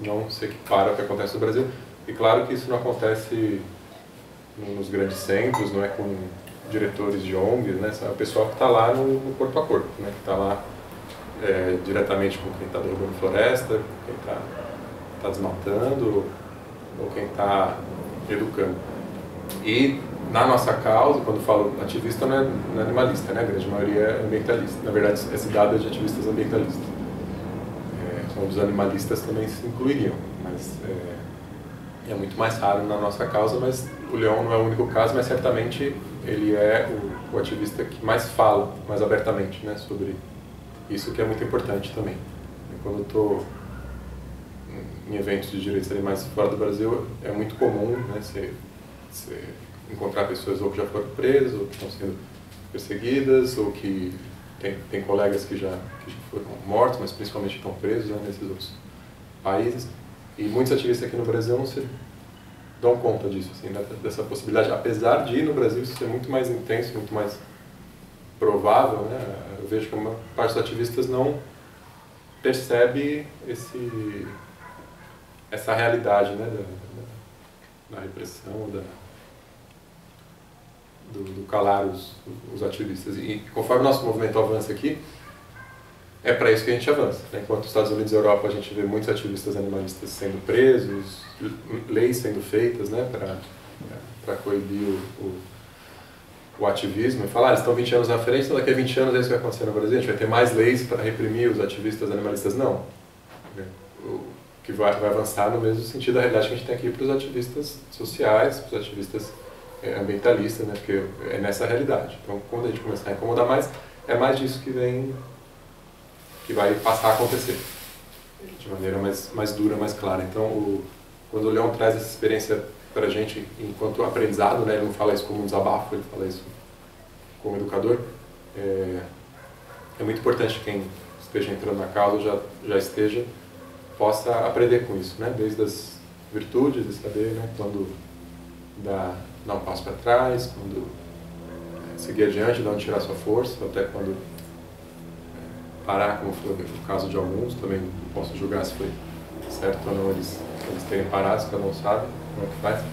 não se equipara ao que acontece no Brasil. E claro que isso não acontece nos grandes centros, não é com diretores de ONGs, né? É o pessoal que está lá no corpo a corpo, né? Que está lá diretamente com quem está derrubando floresta, com quem está desmatando ou quem está educando. E na nossa causa, quando falo ativista, não é animalista, né? A grande maioria é ambientalista. Na verdade, esse dado é de ativistas ambientalistas. Os animalistas também se incluiriam, mas é muito mais raro na nossa causa. Mas o Leon não é o único caso, mas certamente ele é o ativista que mais fala, mais abertamente, né, sobre isso, que é muito importante também. Quando eu estou em eventos de direitos animais fora do Brasil, é muito comum, né, você encontrar pessoas ou que já foram presas, ou que estão sendo perseguidas, ou que tem colegas que já foram mortos, mas principalmente estão presos, né, nesses outros países. E muitos ativistas aqui no Brasil não se dão conta disso, assim, né, dessa possibilidade. Apesar de no Brasil isso ser muito mais intenso, muito mais provável, né, eu vejo que uma parte dos ativistas não percebe essa realidade, né, da repressão, do calar os ativistas. E conforme o nosso movimento avança aqui, é para isso que a gente avança, né? Enquanto nos Estados Unidos e Europa a gente vê muitos ativistas animalistas sendo presos, leis sendo feitas, né, para coibir o ativismo, e falar, eles estão 20 anos na frente, então daqui a 20 anos é isso que vai acontecer no Brasil, a gente vai ter mais leis para reprimir os ativistas animalistas. Não. O que vai avançar no mesmo sentido da realidade que a gente tem aqui para os ativistas sociais, para os ativistas ambientalistas, né, porque é nessa realidade. Então, quando a gente começar a incomodar mais, é mais disso que vai passar a acontecer, de maneira mais dura, mais clara. Então, quando o Leon traz essa experiência para a gente enquanto aprendizado, né, ele não fala isso como um desabafo, ele fala isso como educador, é muito importante que quem esteja entrando na causa, já esteja, possa aprender com isso, né, desde as virtudes, de saber, né, quando dar um passo para trás, quando seguir adiante, de onde tirar sua força, até quando parar, como foi o caso de alguns. Também não posso julgar se foi certo ou não eles terem parado, cada um sabe como é que faz.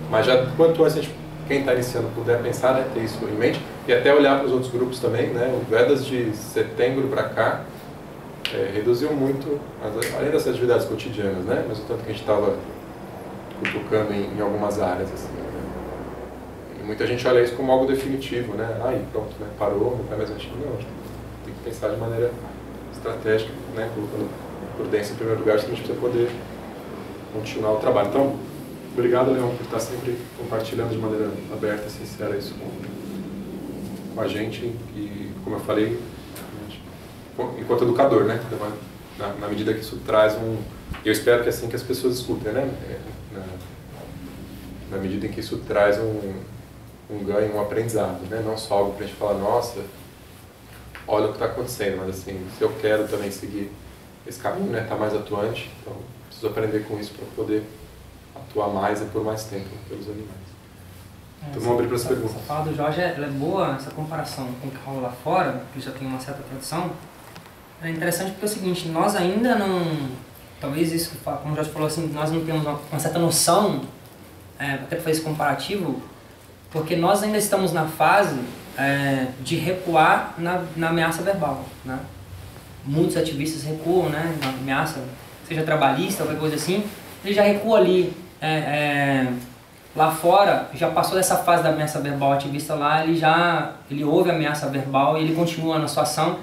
Mas já quanto antes quem está iniciando puder pensar, né, ter isso em mente, e até olhar para os outros grupos também, né, o Vedas de setembro para cá reduziu muito, além das atividades cotidianas, né, mas o tanto que a gente estava cutucando em algumas áreas, assim, né? E muita gente olha isso como algo definitivo, né, aí pronto, né, parou, não vai mais ativo. Não, a gente tem que pensar de maneira estratégica, né, colocando prudência em primeiro lugar, se a gente precisa poder continuar o trabalho. Então, obrigado, Leon, por estar sempre compartilhando de maneira aberta e sincera isso com a gente. E, como eu falei, enquanto educador, né, na medida que isso traz eu espero que assim que as pessoas escutem, né, na medida em que isso traz um ganho, um aprendizado, né, não só algo para a gente falar, nossa, olha o que está acontecendo, mas assim, se eu quero também seguir esse caminho, né, estar mais atuante, então preciso aprender com isso para poder atuar mais e por mais tempo pelos animais. Então vamos abrir para as perguntas. Essa fala do Jorge ela é boa, essa comparação com o que rola lá fora, que já tem uma certa tradição. É interessante porque é o seguinte, nós ainda não, talvez isso, como o Jorge falou assim, nós não temos uma certa noção, até para fazer esse comparativo, porque nós ainda estamos na fase de recuar na ameaça verbal, né? Muitos ativistas recuam, né, na ameaça, seja trabalhista, qualquer coisa assim, ele já recua ali. Lá fora, já passou dessa fase da ameaça verbal, o ativista lá, ele ouve a ameaça verbal e ele continua na sua ação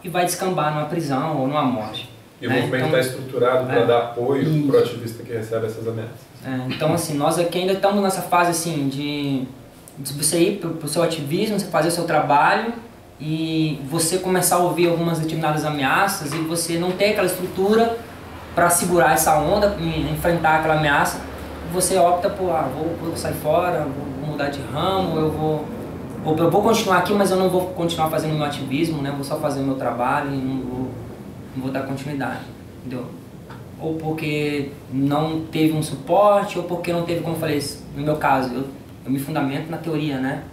e vai descambar numa prisão ou numa morte. E o movimento está estruturado para dar apoio para o ativista que recebe essas ameaças. Então, assim, nós aqui ainda estamos nessa fase assim, de você ir para o seu ativismo, você fazer o seu trabalho e você começar a ouvir algumas determinadas ameaças e você não ter aquela estrutura para segurar essa onda, enfrentar aquela ameaça. Você opta por, vou sair fora, vou mudar de ramo, eu vou continuar aqui, mas eu não vou continuar fazendo meu ativismo, né? Vou só fazer o meu trabalho e não vou dar continuidade, entendeu? Ou porque não teve um suporte, ou porque não teve, como eu falei, no meu caso, eu me fundamento na teoria, né?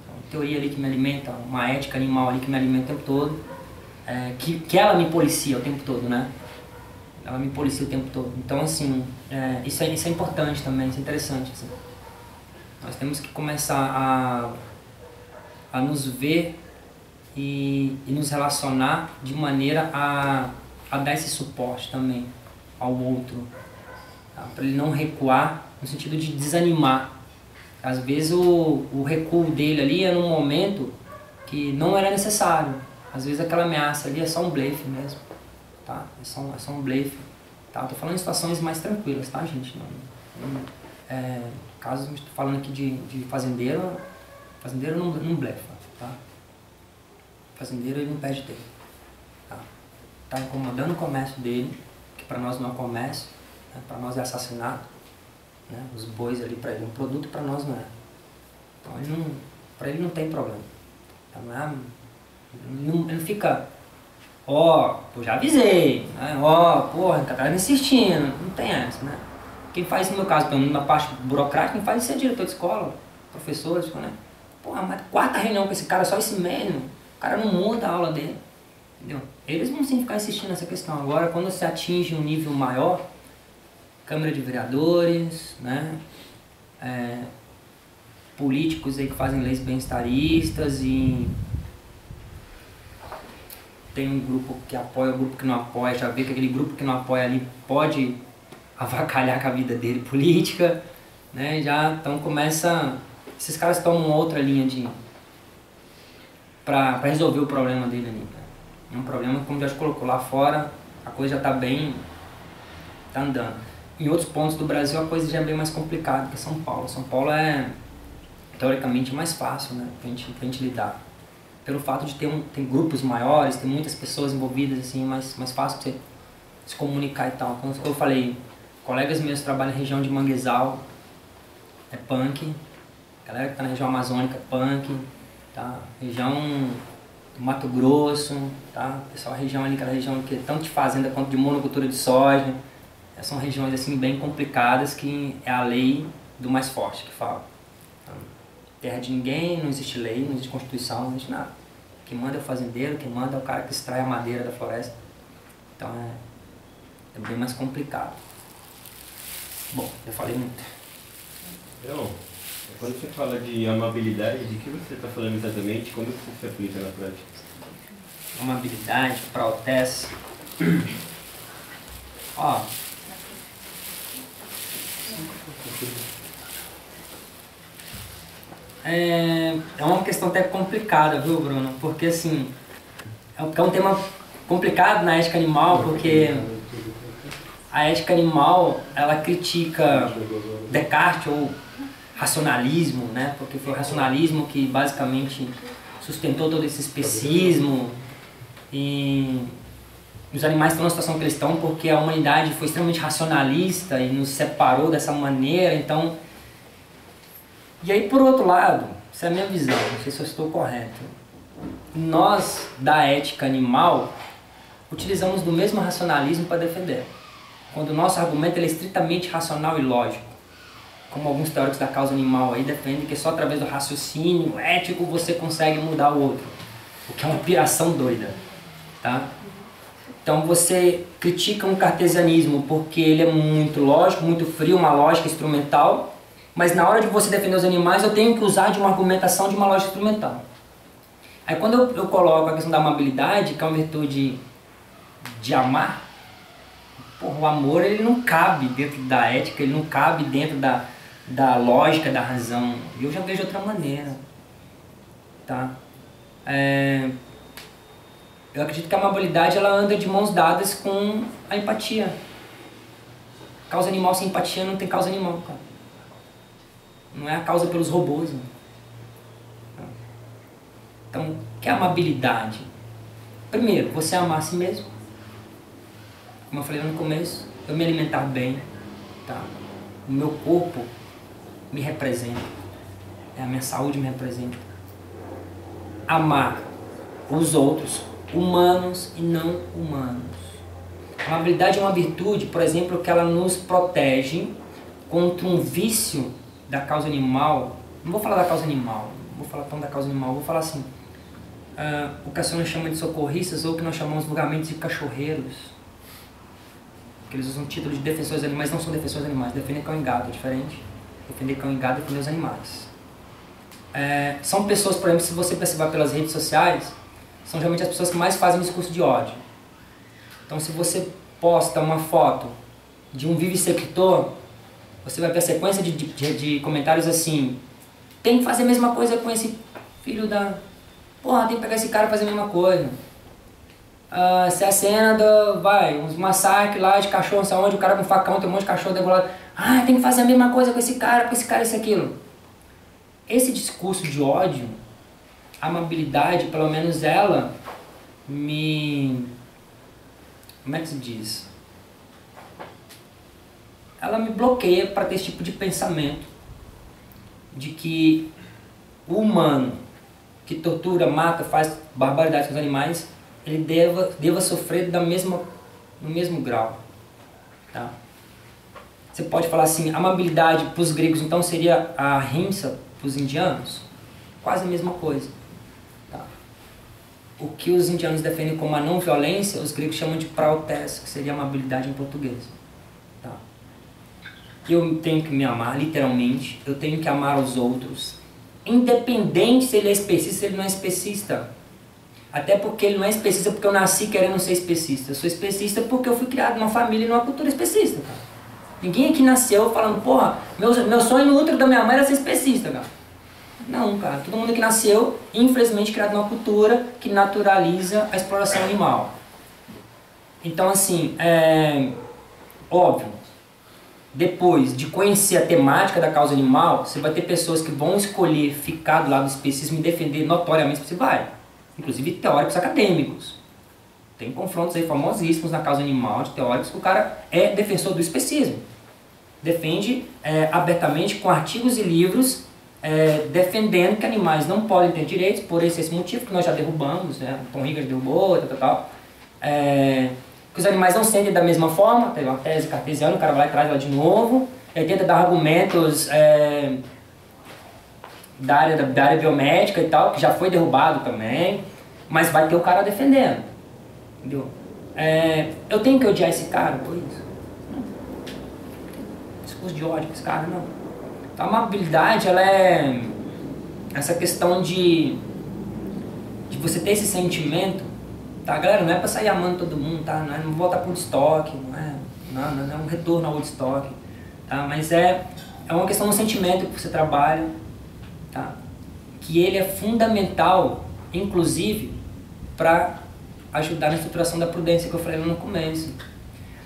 Uma teoria ali que me alimenta, uma ética animal ali que me alimenta o tempo todo, que ela me policia o tempo todo, né? ela me policia o tempo todo. Então, assim, isso é importante também, isso é interessante. Assim. Nós temos que começar a nos ver e nos relacionar de maneira a dar esse suporte também ao outro, tá? Para ele não recuar no sentido de desanimar. Às vezes o recuo dele ali é num momento que não era necessário. Às vezes aquela ameaça ali é só um blefe mesmo, tá? É só um blefe, tá? Tô falando de situações mais tranquilas, tá, gente? Caso estou falando aqui de fazendeiro, fazendeiro não blefa, tá? Fazendeiro ele não perde tempo, tá? Tá incomodando o comércio dele, que para nós não é comércio, né? Para nós é assassinato, né? Os bois ali para ele é um produto, para nós não é. Então para ele não tem problema, tá? Ele não fica, eu já avisei, né? Porra, o cara insistindo, não tem essa, né? Quem faz isso no meu caso, na parte burocrática, quem faz isso é diretor de escola, professores, né? Porra, mas 4ª reunião com esse cara, só esse mínimo, o cara não muda a aula dele, entendeu? Eles vão sempre ficar insistindo nessa questão. Agora, quando você atinge um nível maior, Câmara de Vereadores, né? Políticos aí que fazem leis bem-estaristas e tem um grupo que apoia, um grupo que não apoia, já vê que aquele grupo que não apoia ali pode avacalhar com a vida dele política, né? Então esses caras tomam outra linha para resolver o problema dele ali, né? É um problema que, como já colocou lá fora, a coisa já tá andando. Em outros pontos do Brasil a coisa já é bem mais complicada que São Paulo. São Paulo é teoricamente mais fácil, né, pra gente lidar. Pelo fato de ter grupos maiores, ter muitas pessoas envolvidas, assim, mais fácil de você se comunicar e tal. Como eu falei, colegas meus trabalham na região de Manguezal, é punk. Galera que tá na região amazônica é punk, tá? Região do Mato Grosso, tá? Pessoal, a região ali, aquela região que é tanto de fazenda quanto de monocultura de soja. São regiões assim bem complicadas que é a lei do mais forte que fala. Terra de ninguém, não existe lei, não existe constituição, não existe nada. Quem manda é o fazendeiro, quem manda é o cara que extrai a madeira da floresta. Então é bem mais complicado. Bom, eu falei muito. Então, quando você fala de amabilidade, de que você está falando exatamente? Como você se aplica na prática? Amabilidade, proteste. Ó. É uma questão até complicada, viu, Bruno? Porque assim, é um tema complicado na ética animal, porque a ética animal, ela critica Descartes ou racionalismo, né? Porque foi o racionalismo que basicamente sustentou todo esse especismo e os animais estão na situação que eles estão porque a humanidade foi extremamente racionalista e nos separou dessa maneira, então... E aí, por outro lado, essa é a minha visão, não sei se eu estou correto, nós, da ética animal, utilizamos do mesmo racionalismo para defender, quando o nosso argumento ele é estritamente racional e lógico, como alguns teóricos da causa animal aí defendem que só através do raciocínio ético você consegue mudar o outro, o que é uma piração doida, tá? Então você critica um cartesianismo porque ele é muito lógico, muito frio, uma lógica instrumental, mas na hora de você defender os animais eu tenho que usar de uma argumentação de uma lógica instrumental. Aí quando eu coloco a questão da amabilidade, que é uma virtude de amar, porra, o amor ele não cabe dentro da ética, ele não cabe dentro da lógica, da razão. Eu já vejo de outra maneira, tá? Eu acredito que a amabilidade ela anda de mãos dadas com a empatia. Causa animal sem empatia não tem causa animal, cara. Não é a causa pelos robôs. Né? Então, o que é amabilidade? Primeiro, você amar a si mesmo. Como eu falei no começo, eu me alimentar bem. Tá? O meu corpo me representa. A minha saúde me representa. Amar os outros, humanos e não humanos. A amabilidade é uma virtude, por exemplo, que ela nos protege contra um vício da causa animal. Não vou falar da causa animal, não vou falar tão da causa animal, vou falar assim, o que a senhora chama de socorristas ou o que nós chamamos vulgarmente de cachorreiros. porque eles usam o título de defensores de animais, não são defensores de animais, defender cão e gado é diferente. Defender cão e gado é defender os animais. São pessoas, por exemplo, se você perceber pelas redes sociais, são geralmente as pessoas que mais fazem um discurso de ódio. Então, se você posta uma foto de um vivisector, você vai ver a sequência de comentários assim: tem que fazer a mesma coisa com esse filho da... Porra, tem que pegar esse cara e fazer a mesma coisa. Se a cena do... uns massacres lá de cachorro, não sei onde, o cara com facão, tem um monte de cachorro degolado. Tem que fazer a mesma coisa com esse cara, isso e aquilo. Esse discurso de ódio, a amabilidade, pelo menos ela, como é que se diz? Ela me bloqueia para ter esse tipo de pensamento de que o humano que tortura, mata, faz barbaridade com os animais, ele deva sofrer no mesmo grau. Tá? Você pode falar assim, amabilidade para os gregos então seria a ahimsa para os indianos? Quase a mesma coisa. Tá? O que os indianos defendem como a não violência, os gregos chamam de prautes, que seria amabilidade em português. Tá? Eu tenho que me amar, literalmente, eu tenho que amar os outros, independente se ele é especista ou se ele não é especista. Até porque ele não é especista porque eu nasci querendo ser especista. Eu sou especista porque eu fui criado numa família e numa cultura especista, cara. Ninguém aqui nasceu falando, porra, meu sonho no útero da minha mãe era ser especista, cara. Não, cara. Todo mundo que nasceu, infelizmente, criado numa cultura que naturaliza a exploração animal. Então, assim, óbvio, depois de conhecer a temática da causa animal, você vai ter pessoas que vão escolher ficar do lado do especismo e defender notoriamente, você vai. Inclusive teóricos acadêmicos. Tem confrontos aí famosíssimos na causa animal de teóricos que o cara é defensor do especismo. Defende abertamente com artigos e livros defendendo que animais não podem ter direitos por esse motivo que nós já derrubamos, né? O Tom Rigas derrubou, tal. Que os animais não sentem da mesma forma, tem uma tese cartesiana, o cara vai lá e traz ela de novo, ele tenta dar argumentos da área biomédica e tal, que já foi derrubado também, mas vai ter o cara defendendo, entendeu? Eu tenho que odiar esse cara por isso? Não. Discurso de ódio com esse cara, não. Então, a amabilidade, ela é essa questão de você ter esse sentimento, tá, galera? Não é pra sair amando todo mundo, tá? Não é não voltar pro Woodstock, não é um retorno ao Woodstock, tá? Mas é uma questão do sentimento que você trabalha, tá? Que ele é fundamental, inclusive, para ajudar na estruturação da prudência que eu falei lá no começo.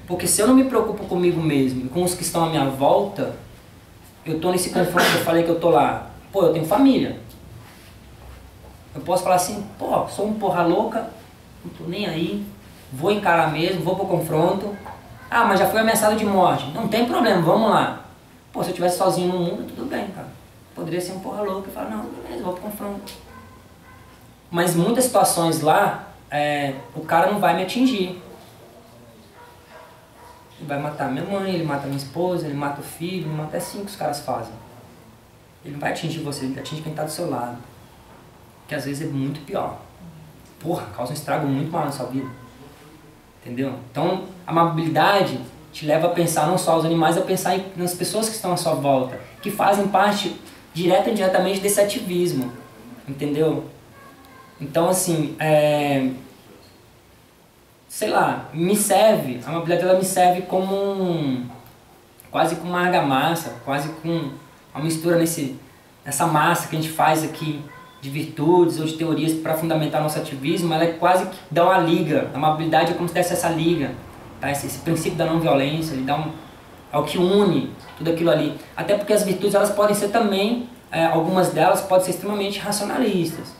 Porque se eu não me preocupo comigo mesmo e com os que estão à minha volta, eu tô nesse confronto que eu falei que eu tô lá. Pô, eu tenho família. Eu posso falar assim, pô, sou um porra louca, não tô nem aí, vou encarar mesmo, vou pro confronto. Mas já fui ameaçado de morte. Não tem problema, vamos lá. Pô, se eu estivesse sozinho no mundo, tudo bem, cara. Poderia ser um porra louca e falar, não, beleza, vou pro confronto. Mas muitas situações lá, o cara não vai me atingir. Ele vai matar minha mãe, ele mata minha esposa, ele mata o filho, ele mata assim que os caras fazem. Ele não vai atingir você, ele atinge quem tá do seu lado. Que às vezes é muito pior. Porra, causa um estrago muito maior na sua vida. Entendeu? Então, a amabilidade te leva a pensar não só os animais, a pensar nas pessoas que estão à sua volta, que fazem parte direta e indiretamente desse ativismo. Entendeu? Então, assim, sei lá, me serve, a amabilidade ela me serve como quase como uma argamassa, quase com uma mistura nessa massa que a gente faz aqui de virtudes ou de teorias para fundamentar nosso ativismo. Ela é quase que dá uma liga, a amabilidade é como se desse essa liga, tá? Esse princípio da não violência, ele dá é o que une tudo aquilo ali. Até porque as virtudes elas podem ser também, algumas delas podem ser extremamente racionalistas,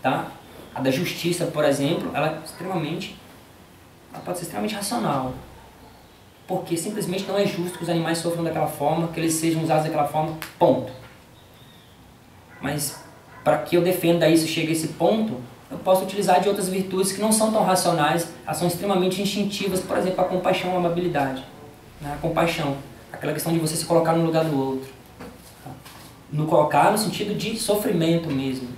tá? A da justiça, por exemplo, ela pode ser extremamente racional, porque simplesmente não é justo que os animais sofram daquela forma, que eles sejam usados daquela forma, ponto. Mas para que eu defenda isso, chegue a esse ponto, eu posso utilizar de outras virtudes que não são tão racionais, elas são extremamente instintivas, por exemplo, a compaixão e a amabilidade. Né? A compaixão, aquela questão de você se colocar no lugar do outro. Tá? No colocar no sentido de sofrimento mesmo,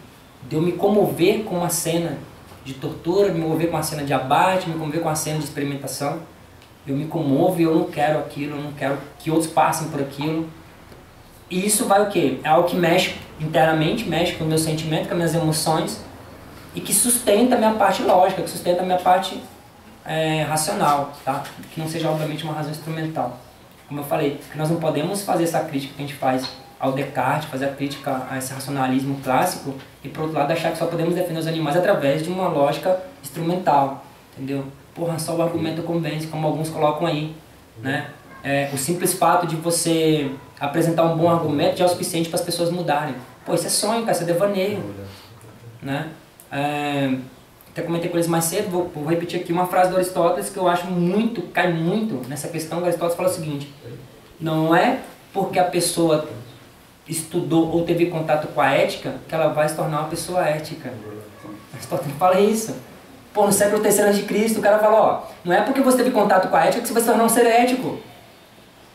de eu me comover com uma cena de tortura, me comover com uma cena de abate, me comover com uma cena de experimentação. eu me comovo e eu não quero aquilo, eu não quero que outros passem por aquilo. E isso vai o quê? É algo que mexe internamente, mexe com o meu sentimento, com as minhas emoções e que sustenta a minha parte lógica, que sustenta a minha parte racional, tá? Que não seja, obviamente, uma razão instrumental. Como eu falei, que nós não podemos fazer essa crítica que a gente faz ao Descartes, fazer a crítica a esse racionalismo clássico e, por outro lado, achar que só podemos defender os animais através de uma lógica instrumental, entendeu? Porra, só o argumento convence, como alguns colocam aí, né? O simples fato de você apresentar um bom argumento já é o suficiente para as pessoas mudarem. Pô, isso é sonho, cara, isso é devaneio, né? Até comentei com eles mais cedo, vou repetir aqui uma frase do Aristóteles que eu acho muito, cai muito nessa questão. O Aristóteles fala o seguinte: não é porque a pessoa estudou ou teve contato com a ética que ela vai se tornar uma pessoa ética. Aristóteles fala isso. Pô, no século III a.C., o cara fala, ó, não é porque você teve contato com a ética que você vai se tornar um ser ético.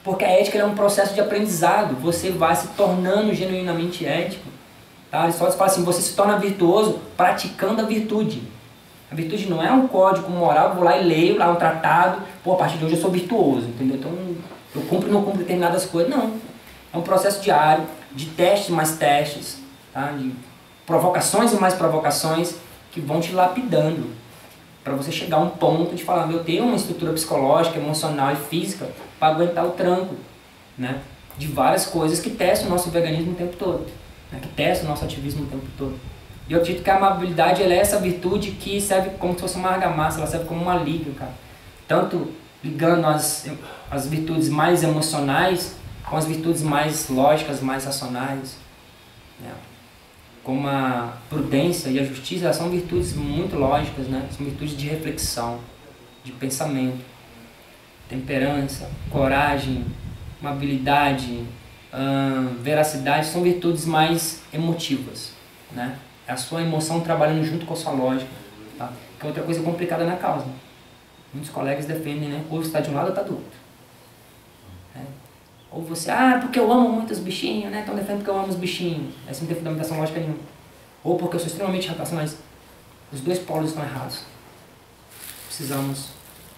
Porque a ética é um processo de aprendizado, você vai se tornando genuinamente ético. Tá? Aristóteles fala assim, você se torna virtuoso praticando a virtude. A virtude não é um código moral, eu vou lá e leio lá um tratado, pô, a partir de hoje eu sou virtuoso, entendeu? Então eu cumpro e não cumpro determinadas coisas, não. É um processo diário, de testes mais testes, tá? De provocações e mais provocações que vão te lapidando para você chegar a um ponto de falar, eu tenho uma estrutura psicológica, emocional e física para aguentar o tranco, né? De várias coisas que testam o nosso veganismo o tempo todo, né? Que testam o nosso ativismo o tempo todo. E eu acredito que a amabilidade ela é essa virtude que serve como se fosse uma argamassa, ela serve como uma liga, cara. Tanto ligando as virtudes mais emocionais com as virtudes mais lógicas, mais racionais, né? Como a prudência e a justiça, elas são virtudes muito lógicas, né? São virtudes de reflexão, de pensamento, temperança, coragem, amabilidade, veracidade, são virtudes mais emotivas, né? É a sua emoção trabalhando junto com a sua lógica, tá? Que é outra coisa complicada na causa. Muitos colegas defendem, né? Ou você está de um lado ou está do outro. Ou você, porque eu amo muito os bichinhos, né? Então defendo porque eu amo os bichinhos. Aí você não tem fundamentação lógica nenhuma. Ou porque eu sou extremamente racional. Os dois polos estão errados. Precisamos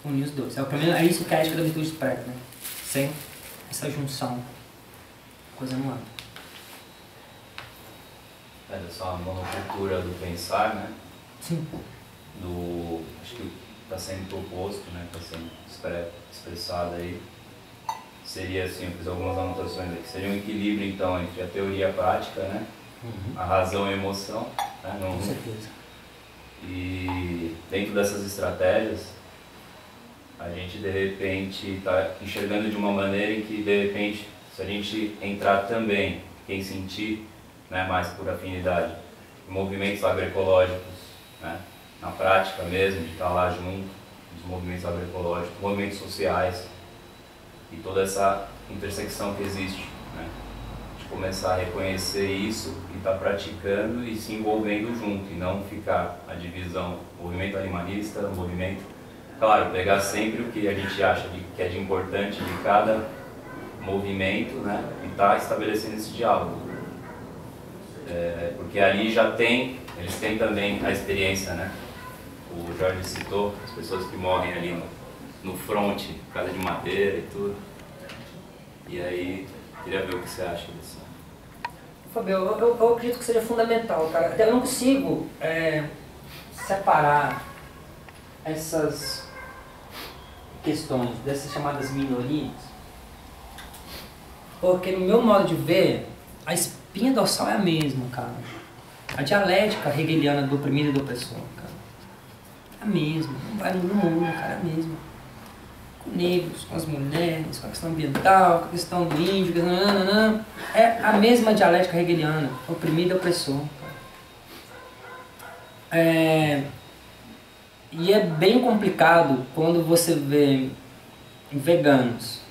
unir os dois. É isso que a ética da virtude prega, né? Sem essa junção, a coisa não anda. Essa monocultura do pensar, né? Sim. Acho que está sendo proposto, né? Está sendo expressado aí. Seria assim, eu fiz algumas anotações aqui, seria um equilíbrio então entre a teoria e a prática, né? Uhum. A razão e a emoção, né? Com certeza. E dentro dessas estratégias, a gente de repente está enxergando de uma maneira em que de repente, se a gente entrar também, quem sentir, né, mais por afinidade, em movimentos agroecológicos, né? Na prática mesmo, de estar lá junto, dos movimentos agroecológicos, movimentos sociais, e toda essa intersecção que existe, né? De começar a reconhecer isso e estar praticando e se envolvendo junto, e não ficar a divisão, movimento animalista, movimento, claro, pegar sempre o que a gente acha que é de importante de cada movimento, né? E estar estabelecendo esse diálogo, porque ali eles têm também a experiência, né? O Jorge citou as pessoas que morrem ali no front, casa de madeira e tudo. E aí, queria ver o que você acha disso. Fabio, eu acredito que seja fundamental, cara. Eu não consigo separar essas questões dessas chamadas minorias, porque no meu modo de ver, a espinha dorsal é a mesma, cara. A dialética hegeliana do oprimido e do opressor, cara, é a mesma. Não vai no mundo, cara, é a mesma. Com negros, com as mulheres, com a questão ambiental, com a questão do índio, é a mesma dialética hegeliana, oprimido e opressor. E é bem complicado quando você vê veganos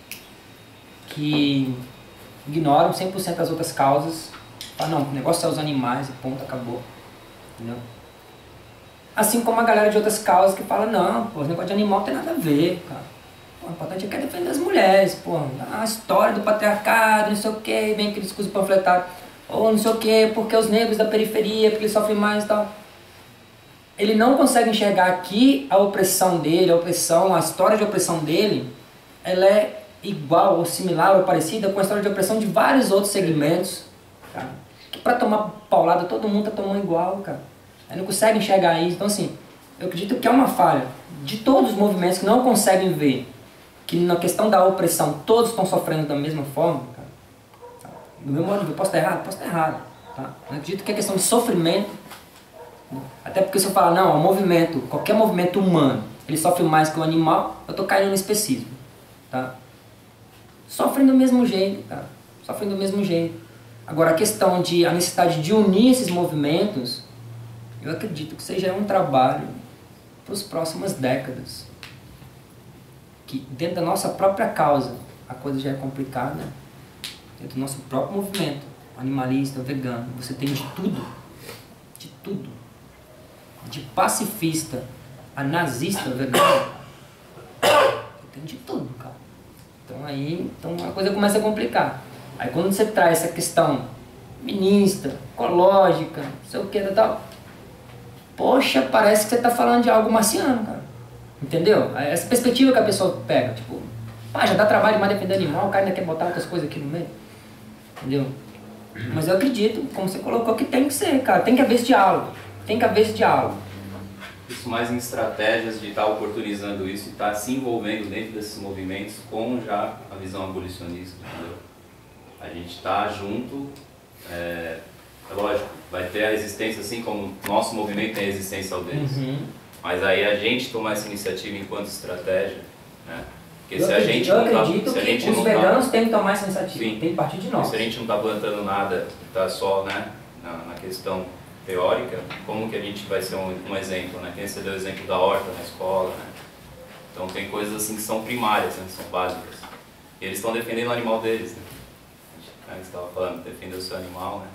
que ignoram 100% as outras causas, falam, não, o negócio é os animais e ponto, acabou. Entendeu? Assim como a galera de outras causas que fala, não, pô, esse negócio de animal não tem nada a ver, cara. O importante é que é defender as mulheres, pô, a história do patriarcado, não sei o que, vem aquele discurso panfletário, ou não sei o que, porque os negros da periferia, porque eles sofrem mais e tal. ele não consegue enxergar que a opressão dele, a história de opressão dele, ela é igual ou similar ou parecida com a história de opressão de vários outros segmentos, cara. Que pra tomar paulada todo mundo tá tomando igual, cara. Ele não consegue enxergar isso. Então assim, eu acredito que é uma falha de todos os movimentos que não conseguem ver que na questão da opressão todos estão sofrendo da mesma forma, cara. Do meu modo de ver, posso estar errado? Posso estar errado. Tá? Eu acredito que é questão de sofrimento. Até porque se eu falar, não, o movimento, qualquer movimento humano, ele sofre mais que o animal, eu tô caindo no especismo, tá? Sofrem do mesmo jeito, cara. Sofrem do mesmo jeito. Agora, a questão de a necessidade de unir esses movimentos, eu acredito que seja um trabalho para as próximas décadas. Que dentro da nossa própria causa, a coisa já é complicada. Dentro do nosso próprio movimento, animalista, vegano, você tem de tudo. De tudo. De pacifista a nazista vegano, tem de tudo, cara. Então a coisa começa a complicar. Aí quando você traz essa questão feminista, ecológica, não sei o que, tal, poxa, parece que você está falando de algo marciano, cara. Entendeu? Essa perspectiva que a pessoa pega, tipo, já dá trabalho demais defender animal, o cara ainda quer botar outras coisas aqui no meio. Entendeu? Mas eu acredito, como você colocou, que tem que ser, cara. Tem que haver esse diálogo. Tem que haver esse diálogo. Isso mais em estratégias de estar oportunizando isso e estar se envolvendo dentro desses movimentos com já a visão abolicionista, entendeu? A gente está junto, é lógico, vai ter a resistência assim como o nosso movimento tem a resistência ao deles. Mas aí a gente tomar essa iniciativa enquanto estratégia, né? Porque eu acredito que os veganos têm que tomar essa iniciativa, sim, tem que partir de nós. Se a gente não está plantando nada, está só, né, na questão teórica, como que a gente vai ser um exemplo, né? Quem você deu o exemplo da horta na escola, né? Então tem coisas assim que são primárias, né? Que são básicas. E eles estão defendendo o animal deles, né? A gente estava falando, defender o seu animal, né?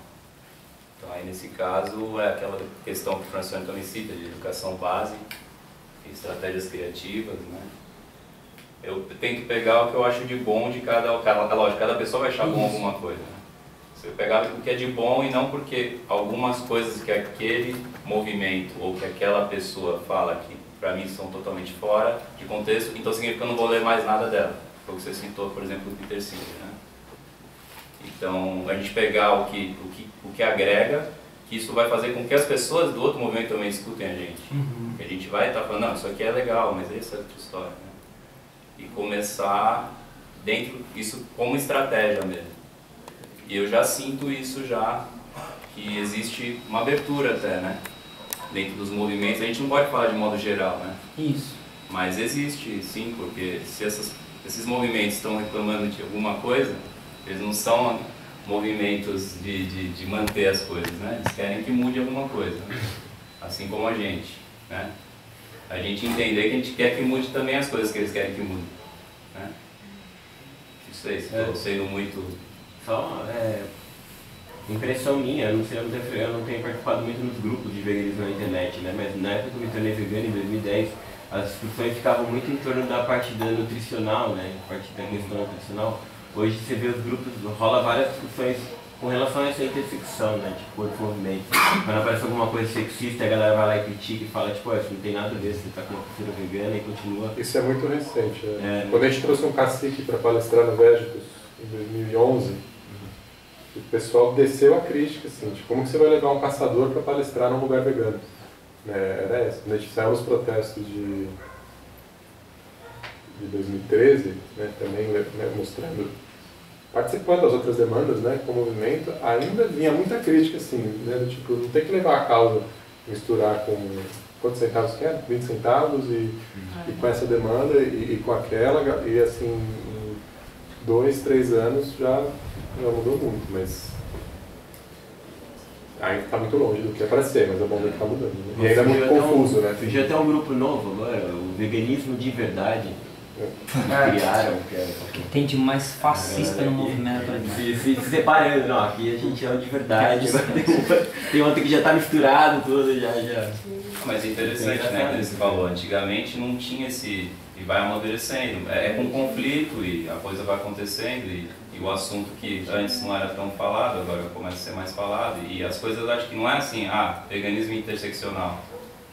Então aí nesse caso é aquela questão que o Francione também cita, de educação básica, estratégias criativas, né? Eu tento pegar o que eu acho de bom de cada pessoa vai achar bom alguma coisa, né? Você pegar o que é de bom e não porque algumas coisas que aquele movimento ou que aquela pessoa fala que para mim são totalmente fora de contexto, então significa que eu não vou ler mais nada dela. Foi o que você citou, por exemplo, do Peter Singer, né? Então, a gente pegar o que agrega, que isso vai fazer com que as pessoas do outro movimento também escutem a gente. Que a gente vai estar falando, não, isso aqui é legal, mas essa é outra história, né? E começar dentro isso como estratégia mesmo. E eu já sinto isso já, que existe uma abertura até, né? Dentro dos movimentos, a gente não pode falar de modo geral, né? Isso. Mas existe sim, porque se esses movimentos estão reclamando de alguma coisa, eles não são movimentos de manter as coisas, né? Eles querem que mude alguma coisa, né? Assim como a gente, né? A gente entender que a gente quer que mude também as coisas que eles querem que mude, né? Não sei se estou sendo muito... Só impressão minha, eu não tenho participado muito nos grupos de veganismo na internet, né? Mas na época que eu me tornei vegano, em 2010, as discussões ficavam muito em torno da parte da nutricional, né? A parte da questão nutricional. Hoje você vê os grupos, rola várias discussões com relação a essa intersecção, né? Tipo, corpo e movimento. Quando aparece alguma coisa sexista, a galera vai lá e critica e fala, tipo, isso não tem nada a ver, você tá com uma postura vegana e continua. Isso é muito recente. Quando a gente trouxe um cacique para palestrar no Vegetus, em 2011, o pessoal desceu a crítica, assim, de como que você vai levar um caçador para palestrar num lugar vegano. Era essa. Quando a gente saiu nos protestos de 2013, né, também, né, mostrando, participando das outras demandas, né, com o movimento, ainda vinha muita crítica, assim, né, do tipo, não tem que levar a causa, misturar com quantos centavos que é? 20 centavos e com essa demanda e com aquela, e assim, em 2, 3 anos já mudou muito, mas ainda está muito longe do que é para ser, mas é bom ver que está mudando, né? E ainda é muito confuso, né? Surgiu até um grupo novo agora, o Veganismo de Verdade. Criaram, que tem de mais fascista no movimento. Se separando, não, aqui a gente é o de verdade, tem outro que já está misturado tudo, já. Mas é interessante, né, que você falou, antigamente não tinha esse, e vai amadurecendo, é com conflito e a coisa vai acontecendo e o assunto que antes não era tão falado, agora começa a ser mais falado, e as coisas acho que não é assim, veganismo interseccional.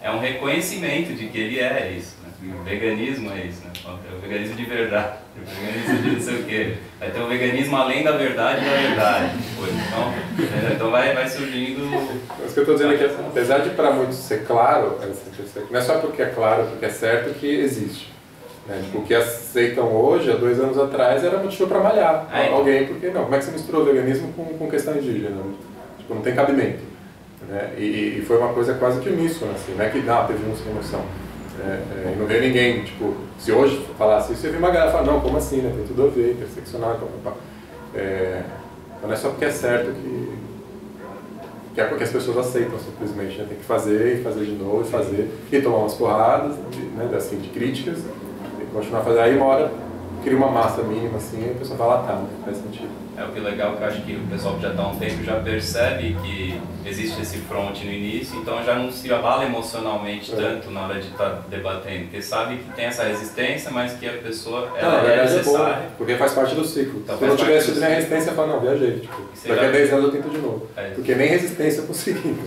é um reconhecimento de que ele é isso, né? O veganismo é isso, né? É o veganismo de verdade, o veganismo de não sei o quê. Vai ter o veganismo além da verdade da verdade. Depois. Então vai surgindo... Mas o que eu estou dizendo é que, apesar de para muitos ser claro, não é só porque é claro, porque é certo que existe. Né? Tipo, o que aceitam hoje, há 2 anos atrás, era motivo para malhar alguém, porque não, como é que você misturou o veganismo com questão indígena? Tipo, não tem cabimento. Né? E foi uma coisa quase que uníssona, assim, não é que teve um sem noção. E não veio ninguém, tipo, se hoje falasse isso, eu vi uma galera falar, não, como assim, né? Tem tudo a ver, interseccional, então não é só porque é certo que é porque as pessoas aceitam simplesmente, né? Tem que fazer, e fazer de novo, e fazer, e tomar umas porradas, né? Assim, de críticas, e continuar a fazer. Aí uma hora cria uma massa mínima, assim, e a pessoa fala, tá, né? Faz sentido. O que é legal, que eu acho que o pessoal que já está há um tempo já percebe que existe esse front no início, então já não se abala emocionalmente tanto na hora de estar debatendo, porque sabe que tem essa resistência, mas que a pessoa é necessária. É bom, porque faz parte do ciclo. Então, se eu não tivesse tido nem resistência, eu falo, não, viajei. Tipo, daqui a 10 anos eu tento de novo. Porque nem resistência eu consegui.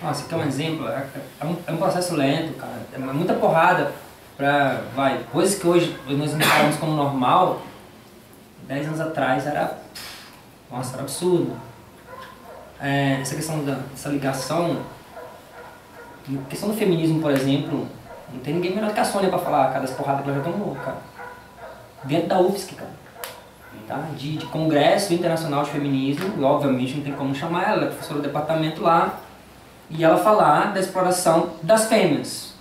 Nossa, aqui é um exemplo, é um processo lento, cara, é muita porrada pra, coisas que hoje nós encaramos como normal, 10 anos atrás era absurdo. Essa questão dessa ligação, a questão do feminismo, por exemplo, não tem ninguém melhor que a Sônia pra falar, cara, das porradas que ela já tomou, cara. Dentro da UFSC, cara. Tá? De Congresso Internacional de Feminismo, e obviamente não tem como chamar ela é professora do departamento lá, e ela falar da exploração das fêmeas.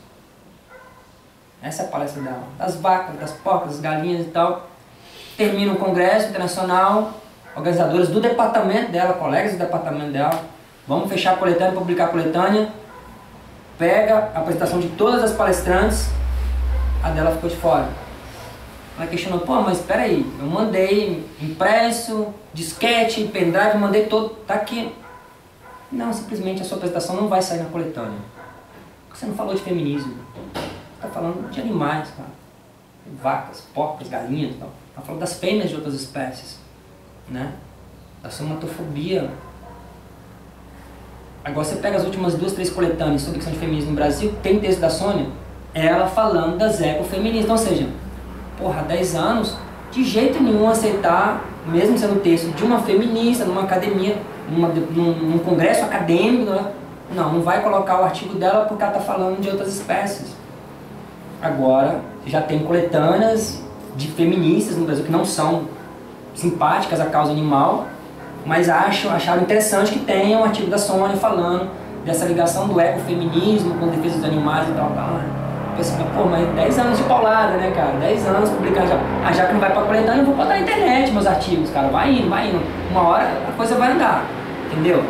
Essa é a palestra dela. Das vacas, das porcas, das galinhas e tal. Termina o Congresso Internacional, organizadoras do departamento dela, colegas do departamento dela, vamos fechar a coletânea, publicar a coletânea, pega a apresentação de todas as palestrantes, a dela ficou de fora. Ela questionou, pô, mas espera aí, eu mandei impresso, disquete, pendrive, mandei todo, tá aqui. Não, simplesmente a sua apresentação não vai sair na coletânea. Você não falou de feminismo, você tá falando de animais, cara. Vacas, porcas, galinhas e tal. Ela falou das fêmeas de outras espécies, né? Da somatofobia. Agora você pega as últimas 2, 3 coletâneas sobre questão de feminismo no Brasil, tem texto da Sônia, ela falando das ecofeministas. Ou seja, porra, há 10 anos, de jeito nenhum aceitar, mesmo sendo texto de uma feminista, numa academia, num congresso acadêmico, né? Não vai colocar o artigo dela porque ela está falando de outras espécies. Agora, já tem coletâneas de feministas no Brasil que não são simpáticas à causa animal, mas acharam interessante que tenha um artigo da Sônia falando dessa ligação do ecofeminismo com a defesa dos animais e tal. Eu pensei, pô, mas 10 anos de paulada, né, cara? 10 anos publicando já. Já que não vai pra coletânea, eu vou botar na internet meus artigos, cara. Vai indo. Uma hora a coisa vai andar, entendeu?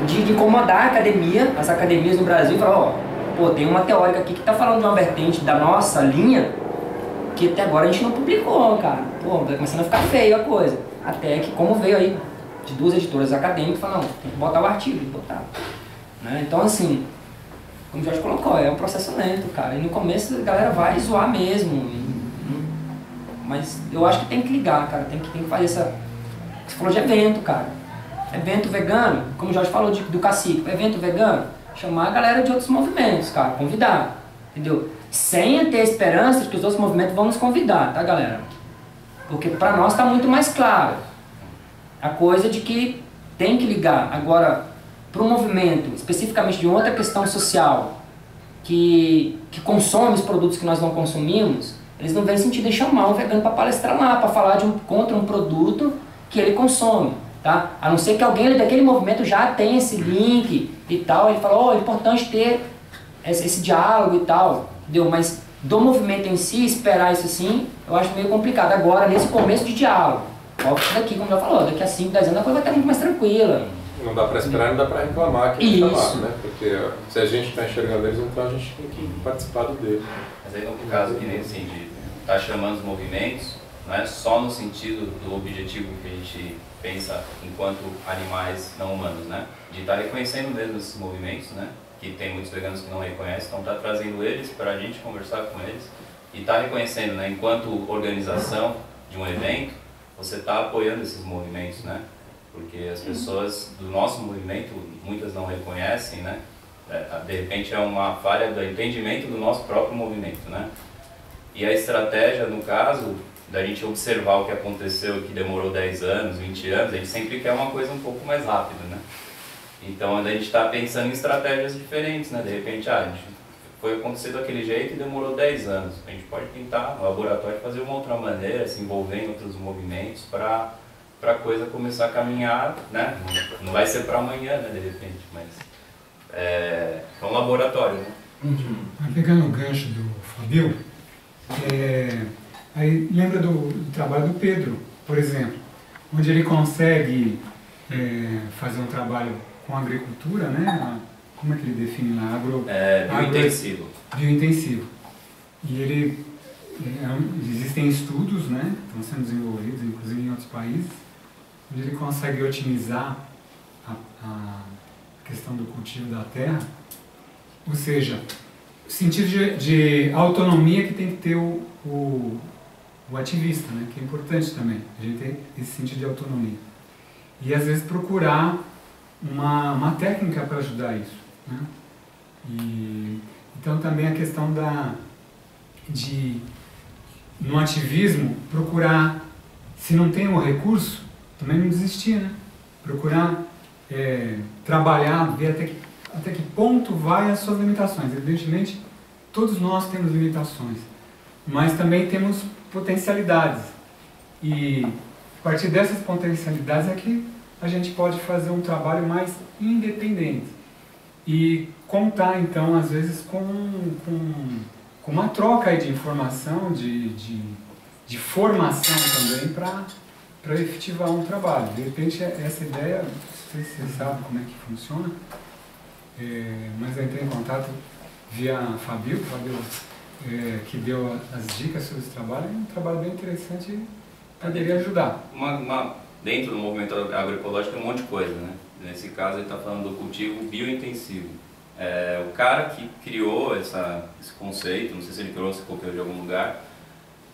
De incomodar a academia, as academias no Brasil, e falar, ó, pô, tem uma teórica aqui que tá falando de uma vertente da nossa linha que até agora a gente não publicou, cara. Pô, vai começando a ficar feio a coisa. Até que, como veio aí de 2 editoras acadêmicas, falaram, não, tem que botar o artigo, tem que botar. Né? Então, assim, como o Jorge colocou, é um processo lento, cara. E no começo a galera vai zoar mesmo. Mas eu acho que tem que ligar, cara. Tem que fazer essa... Você falou de evento, cara. Evento vegano, como o Jorge falou do cacique, evento vegano, chamar a galera de outros movimentos, cara. Convidar, entendeu? Sem ter esperança de que os outros movimentos vão nos convidar, tá, galera? Porque pra nós tá muito mais claro a coisa de que tem que ligar. Agora, para um movimento, especificamente de outra questão social, que consome os produtos que nós não consumimos, eles não veem sentido em chamar um vegano para palestrar lá, para falar contra um produto que ele consome, tá? A não ser que alguém daquele movimento já tenha esse link e tal, ele fala, oh, é importante ter esse diálogo e tal, entendeu? Mas do movimento em si, esperar isso assim, eu acho meio complicado. Agora, nesse começo de diálogo, óbvio daqui, como já falou, daqui a 5, 10 anos a coisa vai estar muito mais tranquila. Não dá para esperar, não dá para reclamar que ele está lá, né? Porque se a gente está enxergando eles, então a gente tem que participar do dele. Mas aí no caso que nem assim, de estar chamando os movimentos, não é só no sentido do objetivo que a gente pensa enquanto animais não humanos, né? De estar reconhecendo mesmo esses movimentos, né? Que tem muitos veganos que não reconhecem, então está trazendo eles para a gente conversar com eles e está reconhecendo, né? Enquanto organização de um evento, você está apoiando esses movimentos, né? Porque as pessoas do nosso movimento, muitas não reconhecem, né? De repente é uma falha do entendimento do nosso próprio movimento, né? E a estratégia, no caso, da gente observar o que aconteceu, que demorou 10 anos, 20 anos, a gente sempre quer uma coisa um pouco mais rápida, né? Então a gente está pensando em estratégias diferentes, né? De repente, a gente foi acontecer daquele jeito e demorou 10 anos. A gente pode tentar no laboratório fazer uma outra maneira, se envolver em outros movimentos para a coisa começar a caminhar, né? Não vai ser para amanhã, né? De repente, mas é um laboratório, né? Pegando o gancho do Fabio, aí lembra do trabalho do Pedro, por exemplo, onde ele consegue fazer um trabalho com agricultura, né? Como é que ele define lá? Biointensivo. Biointensivo. E existem estudos, né, que estão sendo desenvolvidos, inclusive em outros países, onde ele consegue otimizar a questão do cultivo da terra, ou seja, o sentido de autonomia que tem que ter o ativista, né, que é importante também, a gente ter esse sentido de autonomia. E às vezes procurar uma técnica para ajudar isso, né? Então também a questão no ativismo, procurar, se não tem o recurso, também não desistir, né? Procurar trabalhar, ver até que ponto vai as suas limitações. Evidentemente, todos nós temos limitações, mas também temos potencialidades. E a partir dessas potencialidades é que a gente pode fazer um trabalho mais independente. E contar, então, às vezes, com uma troca aí de informação, de formação também para efetivar um trabalho. De repente, essa ideia, não sei se você sabe como é que funciona, mas eu entrei em contato via Fabio, que deu as dicas sobre esse trabalho, é um trabalho bem interessante e poderia ajudar. Dentro do movimento agroecológico tem um monte de coisa, né? Nesse caso ele está falando do cultivo biointensivo. O cara que criou esse conceito, não sei se ele criou ou se copiou de algum lugar,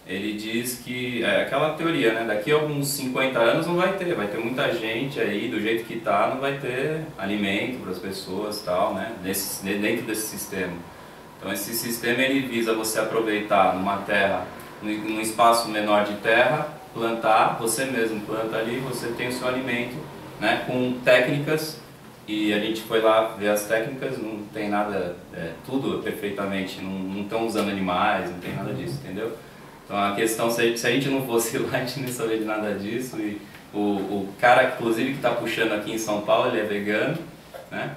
ele diz que aquela teoria, né? Daqui a alguns 50 anos não vai ter muita gente aí, do jeito que está, não vai ter alimento para as pessoas, tal, né? Dentro desse sistema. Então esse sistema ele visa você aproveitar numa terra, num espaço menor de terra, plantar, você mesmo planta ali, você tem o seu alimento, né? Com técnicas. E a gente foi lá ver as técnicas, não tem nada, tudo perfeitamente, não estão usando animais, não tem nada disso, entendeu? Então a questão, se a gente não fosse lá, a gente não sabia de nada disso. E o cara, inclusive, que está puxando aqui em São Paulo, ele é vegano, né?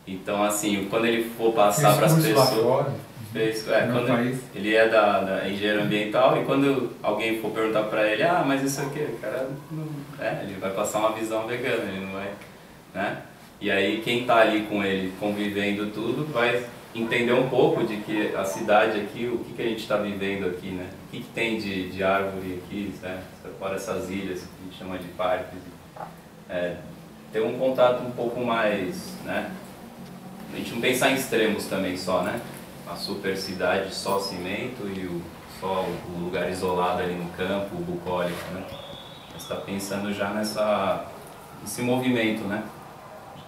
Então, assim, quando ele for passar para as pessoas... quando ele é da engenharia ambiental, e quando alguém for perguntar para ele, mas isso aqui, o cara ele vai passar uma visão vegana, ele não vai, né? E aí quem está ali com ele, convivendo tudo, vai entender um pouco de que a cidade aqui, o que a gente está vivendo aqui, né? O que tem de árvore aqui, né? Fora essas ilhas que a gente chama de parques. Ter um contato um pouco mais, né? A gente não pensar em extremos também só, né? A super cidade só cimento e só o lugar isolado ali no campo, bucólico, né? Você está pensando já nesse movimento, né?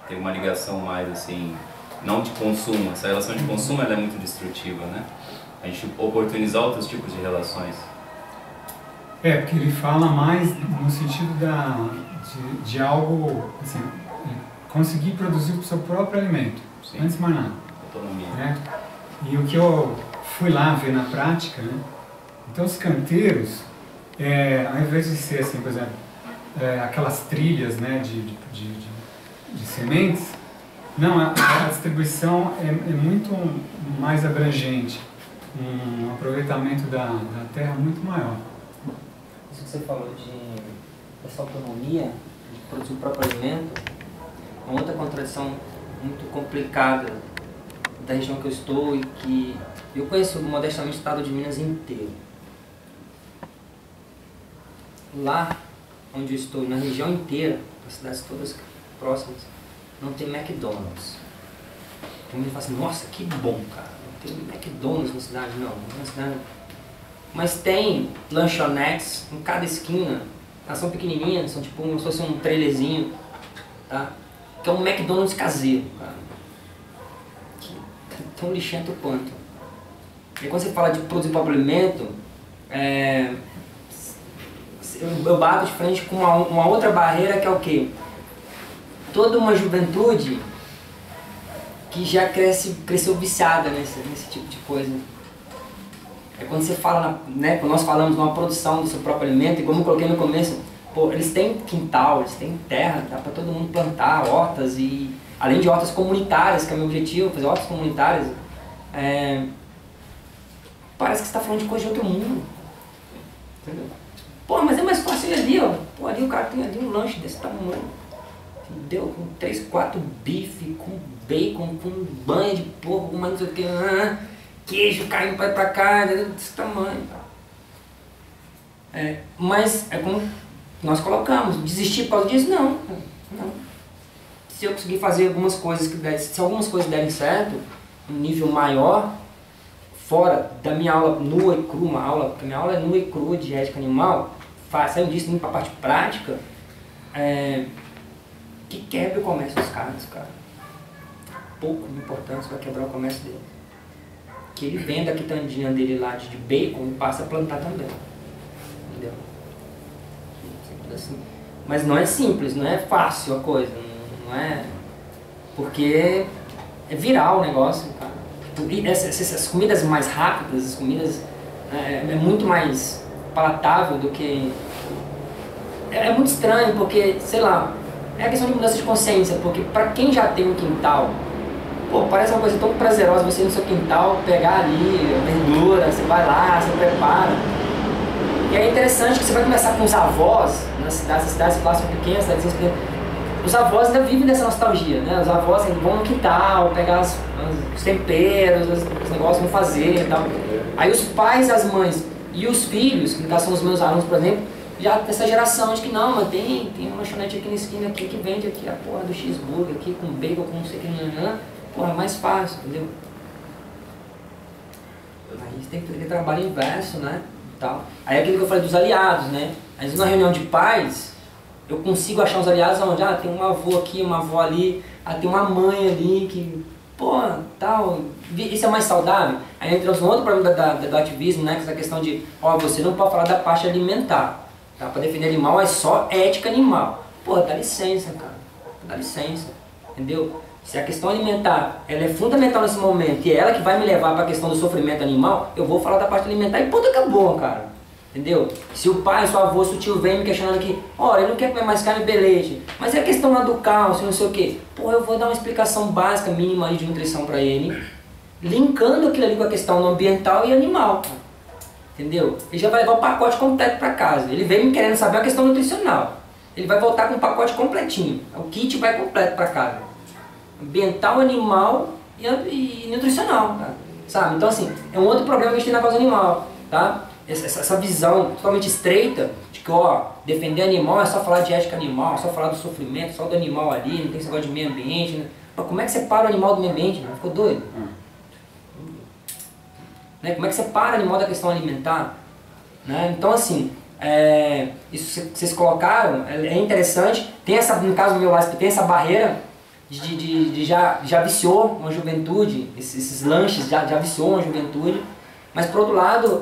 Tem uma ligação mais assim, não de consumo. Essa relação de consumo ela é muito destrutiva, né? A gente oportunizar outros tipos de relações. Porque ele fala mais no sentido de algo, assim, conseguir produzir o seu próprio alimento. Sim. Antes de mais nada. Autonomia. Né? E o que eu fui lá ver na prática, né? Então os canteiros, ao invés de ser assim, por exemplo, aquelas trilhas, né, de sementes, não, a distribuição é muito mais abrangente, um aproveitamento da terra muito maior. Isso que você falou dessa autonomia, de produzir o próprio alimento, é uma outra contradição muito complicada da região que eu estou e que eu conheço modestamente o estado de Minas inteiro. Lá onde eu estou, na região inteira, as cidades todas próximas, não tem McDonald's. Tem muita gente que fala assim, nossa, que bom, cara, não tem McDonald's na cidade, não na cidade não. Mas tem lanchonetes em cada esquina, elas são pequenininhas, são tipo como se fosse um trailerzinho, tá? Que é um McDonald's caseiro, cara. tão lixento quanto. E quando você fala de produzir próprio alimento, eu bato de frente com uma outra barreira, que é o quê? Toda uma juventude que já cresceu viciada nesse tipo de coisa. É quando você fala, né, quando nós falamos numa produção do seu próprio alimento, e como eu coloquei no começo, pô, eles têm quintal, eles têm terra, dá para todo mundo plantar hortas, e além de hortas comunitárias, que é o meu objetivo, fazer hortas comunitárias, parece que você está falando de coisa de outro mundo. Entendeu? Pô, mas é mais fácil ir ali, ó. Pô, ali o cara tem ali um lanche desse tamanho. Entendeu? Com 3, 4 bife, com bacon, com banha de porco, com mais não sei o que, queijo caindo pra cá, desse tamanho. Mas é como nós colocamos, desistir por causa disso? Não. Se eu conseguir fazer algumas coisas se algumas coisas derem certo, um nível maior, fora da minha aula nua e crua, porque minha aula é nua e crua de ética animal, saindo disso, indo para a parte prática, que quebra o comércio dos caras, cara. Pouco de importância para quebrar o comércio dele. Que ele venda a quitandinha dele lá de bacon e passa a plantar também. Entendeu? Simples assim. Mas não é simples, não é fácil a coisa, não é... Porque é viral o negócio, cara. Essas comidas mais rápidas, as comidas é muito mais palatável do que... É muito estranho, porque, sei lá, é a questão de mudança de consciência, porque pra quem já tem um quintal, pô, parece uma coisa tão prazerosa você ir no seu quintal, pegar ali a verdura, você vai lá, você prepara. E é interessante que você vai conversar com os avós, nas cidades que lá são pequenas, cidades pequenas, os avós ainda vivem dessa nostalgia, né? Os avós vão no quintal, pegar os temperos, os negócios, vão fazer e tal. Aí os pais, as mães e os filhos, que no caso são os meus alunos, por exemplo, já dessa geração de que não, mas tem uma lanchonete aqui na esquina aqui que vende aqui a porra do cheeseburger aqui com bacon, com não sei o que, porra, é mais fácil, entendeu? Aí você tem que ter trabalho inverso, né? Tal. Aí aquilo que eu falei dos aliados, né? Às vezes na reunião de pais, eu consigo achar os aliados onde, tem um avô aqui, uma avó ali, tem uma mãe ali que, pô, tal, isso é mais saudável. Aí entramos no outro problema do ativismo, né? Que é essa questão de, você não pode falar da parte alimentar. Tá? Para defender animal é só ética animal. Pô, dá licença, cara. Dá licença. Entendeu? Se a questão alimentar ela é fundamental nesse momento e é ela que vai me levar para a questão do sofrimento animal, eu vou falar da parte alimentar e ponto, acabou, cara. Entendeu? Se o pai, se o avô, se o tio vem me questionando aqui, olha, ele não quer comer mais carne e belete, mas é a questão lá do cálcio, não sei o que. Pô, eu vou dar uma explicação básica, mínima de nutrição para ele, linkando aquilo ali com a questão ambiental e animal. Entendeu? Ele já vai levar o pacote completo para casa. Ele vem me querendo saber a questão nutricional. Ele vai voltar com o pacote completinho. O kit vai completo para casa. Ambiental, animal e nutricional, tá? Sabe? Então assim, é um outro problema que a gente tem na causa animal, tá? Essa visão totalmente estreita de que, defender animal é só falar de ética animal, é só falar do sofrimento, só do animal ali, não tem esse negócio de meio ambiente, né? Pô, como é que separa o animal do meio ambiente, né? Ficou doido? Né? Como é que separa o animal da questão alimentar? Né? Então assim, isso que vocês colocaram é interessante, tem essa, no caso do meu LASP, tem essa barreira já viciou uma juventude, esses lanches já viciou uma juventude, mas por outro lado,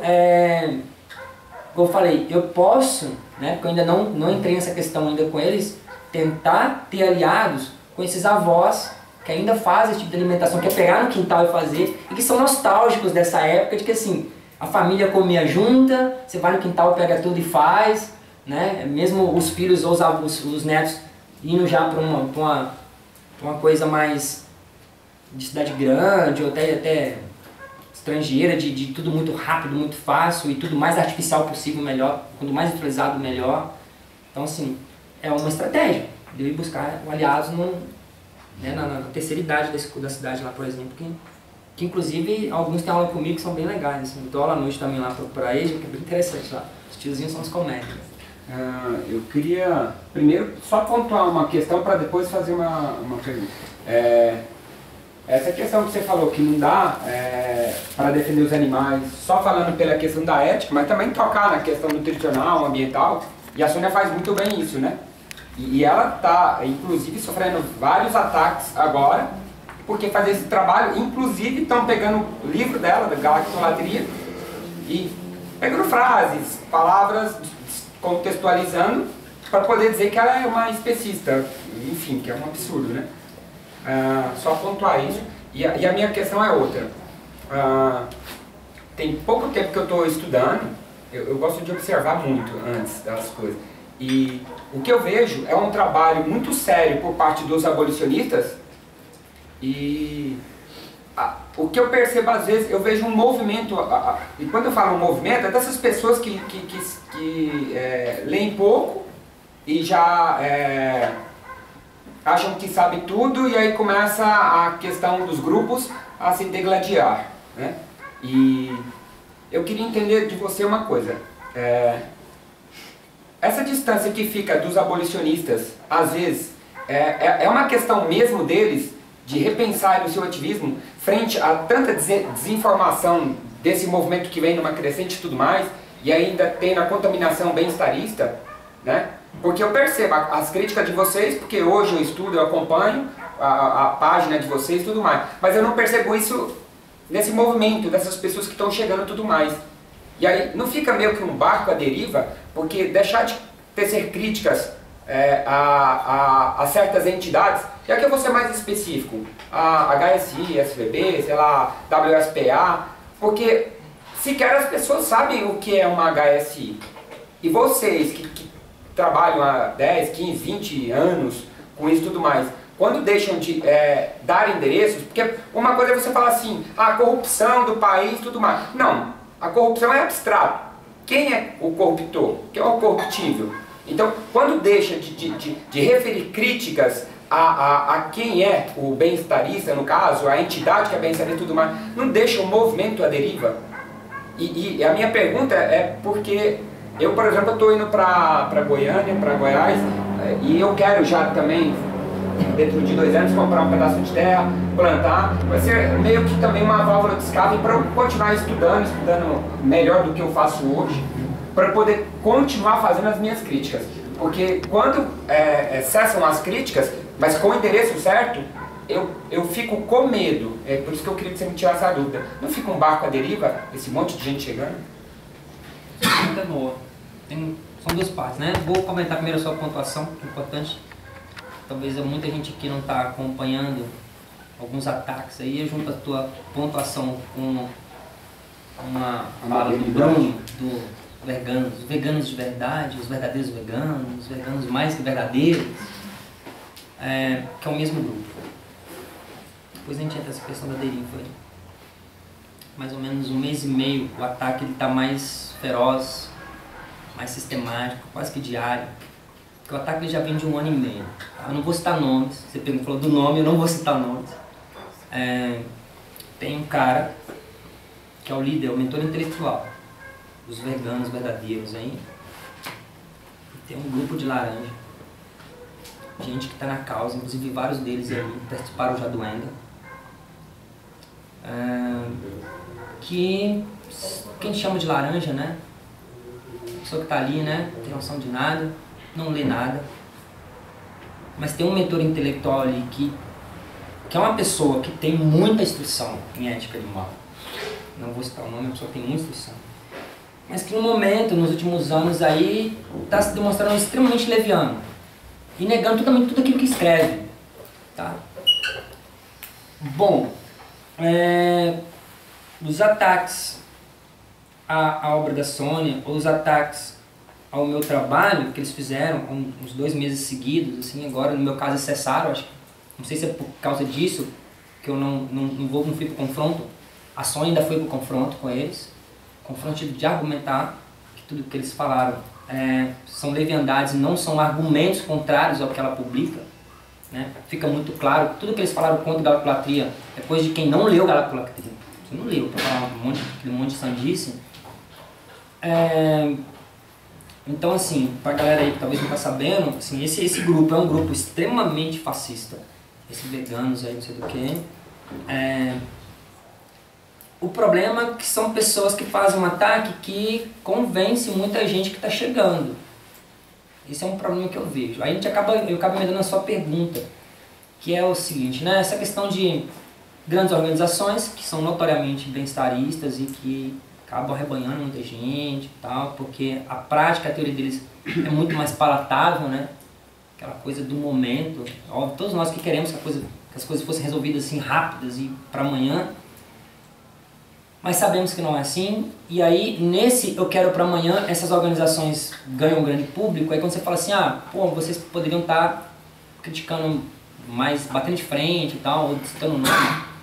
como eu falei, eu posso, né, porque eu ainda não entrei nessa questão ainda com eles, tentar ter aliados com esses avós que ainda fazem esse tipo de alimentação, que é pegar no quintal e fazer, e que são nostálgicos dessa época de que assim, a família comia junta, você vai no quintal, pega tudo e faz, né, mesmo os filhos ou os netos indo já para uma coisa mais de cidade grande ou até estrangeira, de tudo muito rápido, muito fácil e tudo mais artificial possível, melhor, quanto mais industrializado, melhor. Então assim, é uma estratégia de eu ir buscar aliados na terceira idade da cidade lá, por exemplo, que inclusive alguns têm aula comigo que são bem legais, assim. Eu dou aula à noite também lá para eles, que é bem interessante lá. Os tiozinhos são os comédios. Eu queria primeiro só pontuar uma questão para depois fazer uma pergunta. Essa questão que você falou que não dá para defender os animais, só falando pela questão da ética, mas também tocar na questão nutricional, ambiental, e a Sônia faz muito bem isso, né? E ela está, inclusive, sofrendo vários ataques agora porque fazer esse trabalho, inclusive estão pegando o livro dela, da Galactolatria, e pegando frases, palavras, contextualizando, para poder dizer que ela é uma especista, enfim, que é um absurdo, né? Só pontuar isso. E a minha questão é outra. Tem pouco tempo que eu estou estudando, eu gosto de observar muito antes das coisas. E o que eu vejo é um trabalho muito sério por parte dos abolicionistas. E o que eu percebo às vezes, eu vejo um movimento, e quando eu falo um movimento, é dessas pessoas que leem pouco e já acham que sabe tudo, e aí começa a questão dos grupos a se degladiar, né? E eu queria entender de você uma coisa. Essa distância que fica dos abolicionistas, às vezes, é uma questão mesmo deles de repensar o seu ativismo frente a tanta desinformação desse movimento que vem numa crescente e tudo mais, e ainda tem na contaminação bem-estarista, né? Porque eu percebo as críticas de vocês, porque hoje eu estudo, eu acompanho a página de vocês e tudo mais, mas eu não percebo isso nesse movimento dessas pessoas que estão chegando e tudo mais. E aí não fica meio que um barco à deriva, porque deixar de tecer críticas a certas entidades, e aqui eu vou ser mais específico, a HSI, SVB, sei lá, WSPA, porque sequer as pessoas sabem o que é uma HSI. E vocês que trabalham há 10, 15, 20 anos com isso e tudo mais, quando deixam de dar endereços, porque uma coisa é você falar assim, a corrupção do país e tudo mais. Não, a corrupção é abstrata. Quem é o corruptor? Quem é o corruptível? Então, quando deixa de referir críticas a quem é o bem-estarista, no caso, a entidade que é bem-estarista e tudo mais, não deixa o movimento à deriva? E a minha pergunta é porque eu, por exemplo, estou indo para Goiânia, para Goiás, e eu quero já também, dentro de 2 anos, comprar um pedaço de terra, plantar. Vai ser meio que também uma válvula de escape para eu continuar estudando melhor do que eu faço hoje, para poder continuar fazendo as minhas críticas. Porque quando cessam as críticas, mas com o endereço certo, eu fico com medo. É por isso que eu queria que você me tirasse a dúvida. Não fica um barco à deriva, esse monte de gente chegando? Muito boa. São 2 partes, né? Vou comentar primeiro a sua pontuação, que é importante. Talvez muita gente aqui não está acompanhando alguns ataques aí. Eu junto a tua pontuação com uma fala do Bruno, do veganos, os veganos de verdade, os verdadeiros veganos, os veganos mais que verdadeiros, que é o mesmo grupo. Depois a gente entra nessa questão da deriva aí. Mais ou menos 1 mês e meio, o ataque está mais feroz, mais sistemático, quase que diário. Porque o ataque já vem de 1 ano e meio. Tá? Eu não vou citar nomes, você falou do nome, eu não vou citar nomes. Tem um cara que é o líder, o mentor intelectual dos veganos verdadeiros aí. Tem um grupo de laranja, gente que está na causa, inclusive vários deles aí participaram já do ENDA. Que quem chama de laranja, né? A pessoa que está ali, né? Não tem noção de nada, não lê nada. Mas tem um mentor intelectual ali que é uma pessoa que tem muita instrução em ética animal. Não vou citar o nome, a pessoa tem muita instrução. Mas que no momento, nos últimos anos aí, está se demonstrando extremamente leviano. E negando totalmente tudo aquilo que escreve. Tá? Bom, os ataques à obra da Sônia, ou os ataques ao meu trabalho, que eles fizeram uns 2 meses seguidos, assim, agora no meu caso cessaram, acho que, não sei se é por causa disso, que eu não fui para o confronto. A Sônia ainda foi para o confronto com eles, confronto de argumentar que tudo que eles falaram são leviandades, não são argumentos contrários ao que ela publica, né? Fica muito claro que tudo que eles falaram contra a Galactolatria é coisa de quem não leu Galactolatria. Você não leu, para falar aquele monte de sandice. Então, assim, para a galera aí que talvez não está sabendo, assim, esse grupo é um grupo extremamente fascista. Esses veganos aí, não sei do que. O problema é que são pessoas que fazem um ataque que convence muita gente que está chegando. Esse é um problema que eu vejo. Aí eu acabo me dando a sua pergunta, que é o seguinte, né? Essa questão de grandes organizações que são notoriamente bem-estaristas e que acabam arrebanhando muita gente e tal, porque a prática, a teoria deles é muito mais palatável, né? Aquela coisa do momento. Óbvio, todos nós que queremos que as coisas fossem resolvidas assim rápidas e para amanhã, mas sabemos que não é assim. E aí, nesse eu quero para amanhã, essas organizações ganham um grande público. Aí quando você fala assim, pô, vocês poderiam estar criticando mais, batendo de frente e tal, ou citando o nome.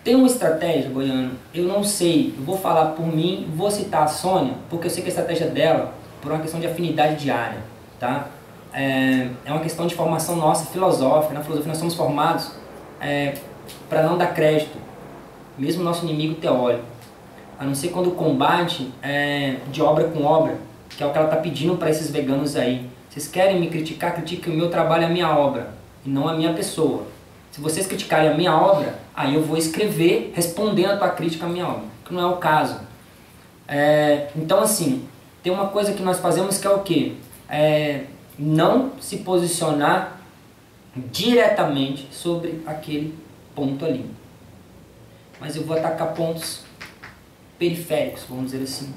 Tem uma estratégia, Goiano, eu não sei, eu vou falar por mim, vou citar a Sônia, porque eu sei que a estratégia dela, por uma questão de afinidade diária, tá? É uma questão de formação nossa, filosófica. Na filosofia nós somos formados para não dar crédito, mesmo nosso inimigo teórico, a não ser quando o combate é de obra com obra, que é o que ela está pedindo para esses veganos aí. Vocês querem me criticar? Critiquem o meu trabalho, a minha obra, e não a minha pessoa. Se vocês criticarem a minha obra, aí eu vou escrever respondendo a tua crítica à minha obra, que não é o caso. Então assim, tem uma coisa que nós fazemos que é o quê? Não se posicionar diretamente sobre aquele ponto ali. Mas eu vou atacar pontos periféricos, vamos dizer assim.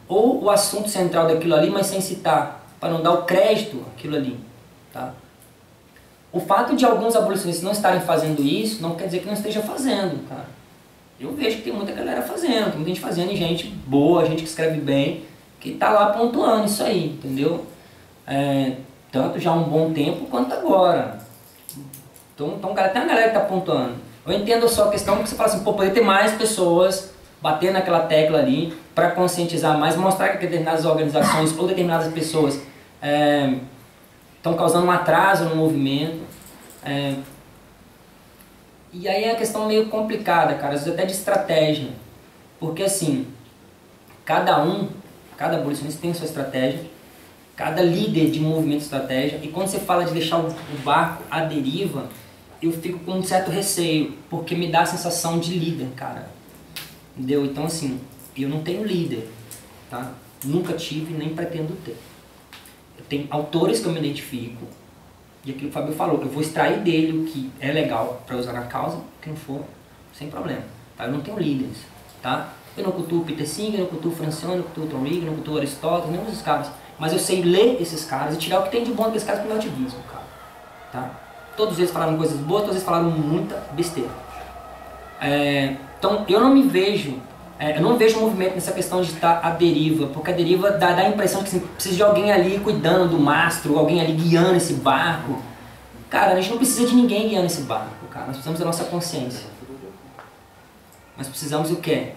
Ou o assunto central daquilo ali, mas sem citar, para não dar o crédito àquilo ali. Tá? O fato de alguns abolicionistas não estarem fazendo isso, não quer dizer que não esteja fazendo, cara. Eu vejo que tem muita galera fazendo, tem muita gente fazendo, e gente boa, gente que escreve bem, que está lá pontuando isso aí, entendeu? Tanto já há um bom tempo quanto agora. Então cara, tem uma galera que está pontuando. Eu entendo só a questão que você fala assim, pô, poderia ter mais pessoas bater naquela tecla ali para conscientizar mais, mostrar que determinadas organizações ou determinadas pessoas estão causando um atraso no movimento. E aí é uma questão meio complicada, cara, às vezes até de estratégia. Porque assim, cada abolicionista tem sua estratégia, cada líder de movimento estratégia, e quando você fala de deixar o barco à deriva, eu fico com um certo receio, porque me dá a sensação de líder, cara. Entendeu? Então assim, eu não tenho líder, tá? Nunca tive, nem pretendo ter. Eu tenho autores que eu me identifico, e aquilo que o Fábio falou, eu vou extrair dele o que é legal para usar na causa, o que não for, sem problema. Tá? Eu não tenho líderes, tá? Eu não cultuo Peter Singer, eu não cultuo Francione, eu não cultuo Tom Regan, eu não cultuo Aristóteles, nenhum desses caras. Mas eu sei ler esses caras e tirar o que tem de bom desses caras com o meu ativismo, cara. Tá? Todos eles falaram coisas boas, todos eles falaram muita besteira. Então eu não me vejo, eu não vejo o movimento nessa questão de estar à deriva, porque a deriva dá a impressão que assim, precisa de alguém ali cuidando do mastro, alguém ali guiando esse barco. Cara, a gente não precisa de ninguém guiando esse barco, cara. Nós precisamos da nossa consciência. Nós precisamos o quê?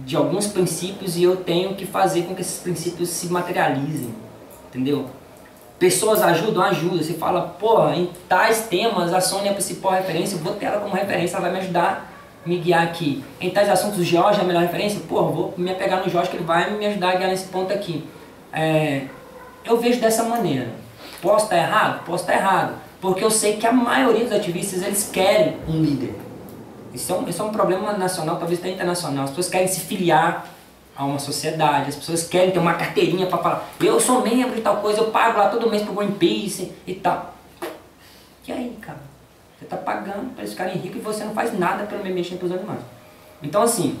De alguns princípios, e eu tenho que fazer com que esses princípios se materializem, entendeu? Pessoas ajudam? Ajudam. Você fala, porra, em tais temas a Sônia é a principal referência, eu vou ter ela como referência, ela vai me ajudar, me guiar aqui. Em tais assuntos o Jorge é a melhor referência, porra, vou me apegar no Jorge que ele vai me ajudar a guiar nesse ponto aqui. Eu vejo dessa maneira. Posso estar errado? Posso estar errado. Porque eu sei que a maioria dos ativistas, eles querem um líder. Isso é um problema nacional, talvez até internacional. As pessoas querem se filiar a uma sociedade, as pessoas querem ter uma carteirinha para falar, eu sou membro de tal coisa, eu pago lá todo mês pro Greenpeace e tal. E aí, cara? Você está pagando para eles ficarem ricos e você não faz nada pelo meio ambiente para os animais. Então, assim,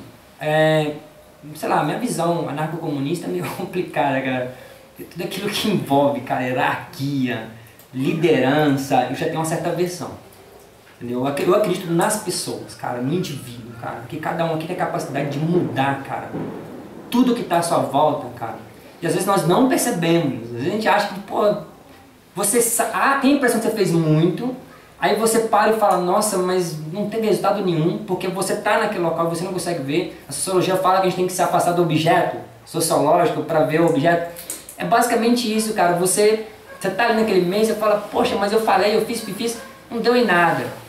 sei lá, minha visão anarco-comunista é meio complicada, cara. Tudo aquilo que envolve, cara, hierarquia, liderança, eu já tenho uma certa aversão. Entendeu? Eu acredito nas pessoas, cara, no indivíduo, cara, que cada um aqui tem a capacidade de mudar, cara, tudo que está à sua volta, cara. E às vezes nós não percebemos, às vezes a gente acha que, pô, você tem a impressão que você fez muito, aí você para e fala, nossa, mas não teve resultado nenhum, porque você está naquele local e você não consegue ver. A sociologia fala que a gente tem que se afastar do objeto sociológico para ver o objeto. É basicamente isso, cara, você está ali naquele mês e fala, poxa, mas eu falei, eu fiz, não deu em nada.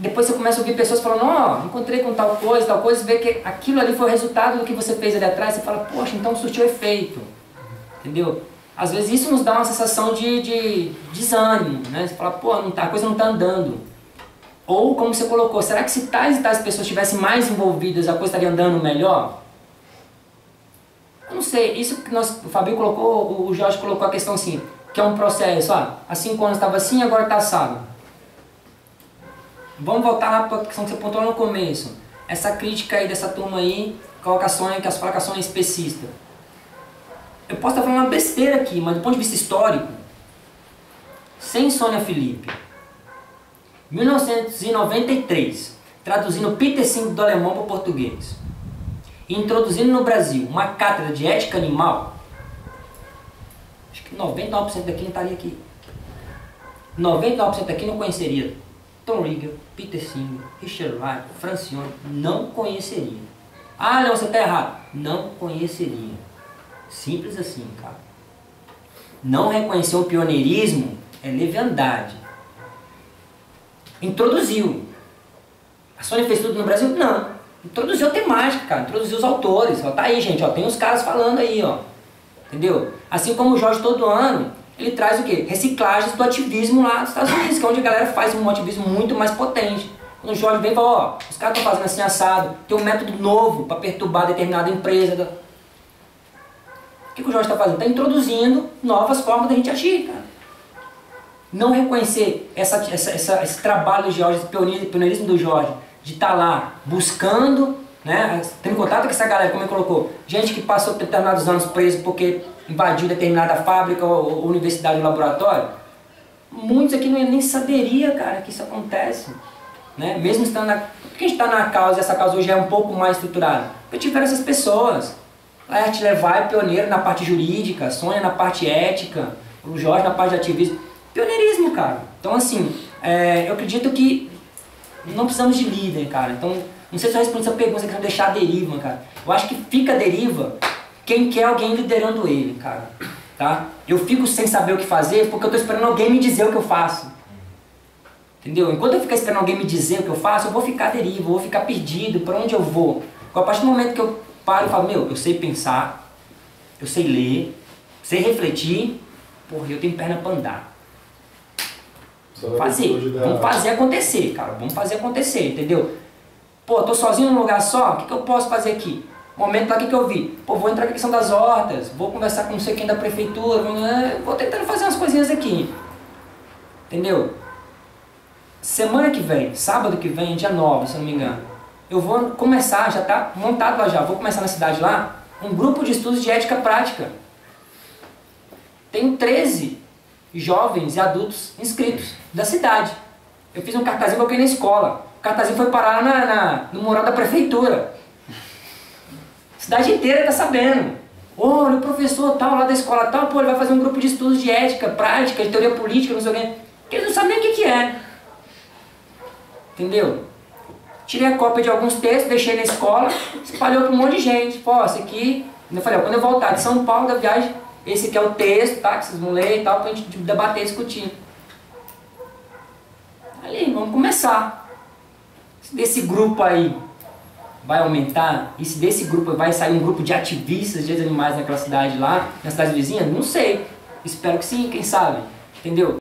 Depois você começa a ouvir pessoas falando, ó, encontrei com tal coisa, você vê que aquilo ali foi o resultado do que você fez ali atrás, você fala, poxa, então surtiu efeito, entendeu? Às vezes isso nos dá uma sensação de desânimo, né? Você fala, pô, a coisa não está andando. Ou, como você colocou, será que se tais e tais pessoas estivessem mais envolvidas, a coisa estaria andando melhor? Eu não sei, isso que o Fabio colocou, o Jorge colocou a questão assim, que é um processo, há 5 anos estava assim, agora está assado. Vamos voltar lá para a questão que você apontou no começo. Essa crítica aí dessa turma aí, colocações, que as colocações especistas. Eu posso estar falando uma besteira aqui, mas do ponto de vista histórico, sem Sônia Felipe, 1993, traduzindo Peter Singer do alemão para o português, e introduzindo no Brasil uma cátedra de ética animal, acho que 99% daqui não estaria aqui. 99% daqui não conheceria Tom Riegel, Peter Singer, Richard Wright, Francione, não conheceria. Ah, não, você está errado. Não conheceria. Simples assim, cara. Não reconhecer um pioneirismo é leviandade. Introduziu. A Sônia fez tudo no Brasil? Não. Introduziu a temática, cara. Introduziu os autores. Ó, tá aí, gente. Ó, tem os caras falando aí, ó. Entendeu? Assim como o Jorge todo ano, ele traz o quê? Reciclagens do ativismo lá dos Estados Unidos, que é onde a galera faz um ativismo muito mais potente. Quando o Jorge vem e fala, ó, os caras estão fazendo assim assado, tem um método novo para perturbar determinada empresa. O que o Jorge está fazendo? Está introduzindo novas formas da gente agir, cara. Não reconhecer esse trabalho do Jorge, esse pioneirismo do Jorge, de estar lá buscando, né, tendo contato com essa galera, como ele colocou, gente que passou determinados anos preso porque invadiu determinada fábrica ou universidade ou laboratório. Muitos aqui nem saberia, cara, que isso acontece. Né? Mesmo estando na... Por que a gente está na causa e essa causa hoje é um pouco mais estruturada? Porque tiveram essas pessoas. A Arte Levar é pioneiro na parte jurídica, a Sônia na parte ética, o Jorge na parte de ativismo. Pioneirismo, cara. Então, assim, eu acredito que não precisamos de líder, cara. Então, não sei se eu respondo essa pergunta, que não deixar a deriva, cara. Eu acho que fica a deriva quem quer alguém liderando ele, cara. Tá? Eu fico sem saber o que fazer porque eu estou esperando alguém me dizer o que eu faço. Entendeu? Enquanto eu ficar esperando alguém me dizer o que eu faço, eu vou ficar à deriva, eu vou ficar perdido, para onde eu vou. A partir do momento que eu paro e falo, meu, eu sei pensar, eu sei ler, sei refletir, porra, eu tenho perna para andar. Vamos fazer acontecer, cara, vamos fazer acontecer, entendeu? Pô, tô sozinho num lugar só, o que eu posso fazer aqui? Momento lá, o que eu vi? Pô, vou entrar com a questão das hortas, vou conversar com não sei quem da prefeitura, vou tentando fazer umas coisinhas aqui, entendeu? Semana que vem, sábado que vem, dia 9, se eu não me engano, eu vou começar, já está montado lá já, vou começar na cidade lá, um grupo de estudos de ética prática. Tenho 13 jovens e adultos inscritos da cidade. Eu fiz um cartazinho e coloquei na escola. O cartazinho foi parar no mural da prefeitura. A cidade inteira está sabendo. Olha, o professor tal, lá da escola tal, pô, ele vai fazer um grupo de estudos de ética prática, de teoria política, não sei o quê. Porque eles não sabem nem o que é. Entendeu? Tirei a cópia de alguns textos, deixei na escola, espalhou para um monte de gente. Pô, esse aqui, eu falei, ó, quando eu voltar de São Paulo da viagem, esse aqui é o texto, tá? Que vocês vão ler e tal, pra gente debater e discutir. Ali, vamos começar. Se desse grupo aí vai aumentar, e se desse grupo vai sair um grupo de ativistas de animais naquela cidade lá, na cidade vizinha, não sei. Espero que sim, quem sabe. Entendeu?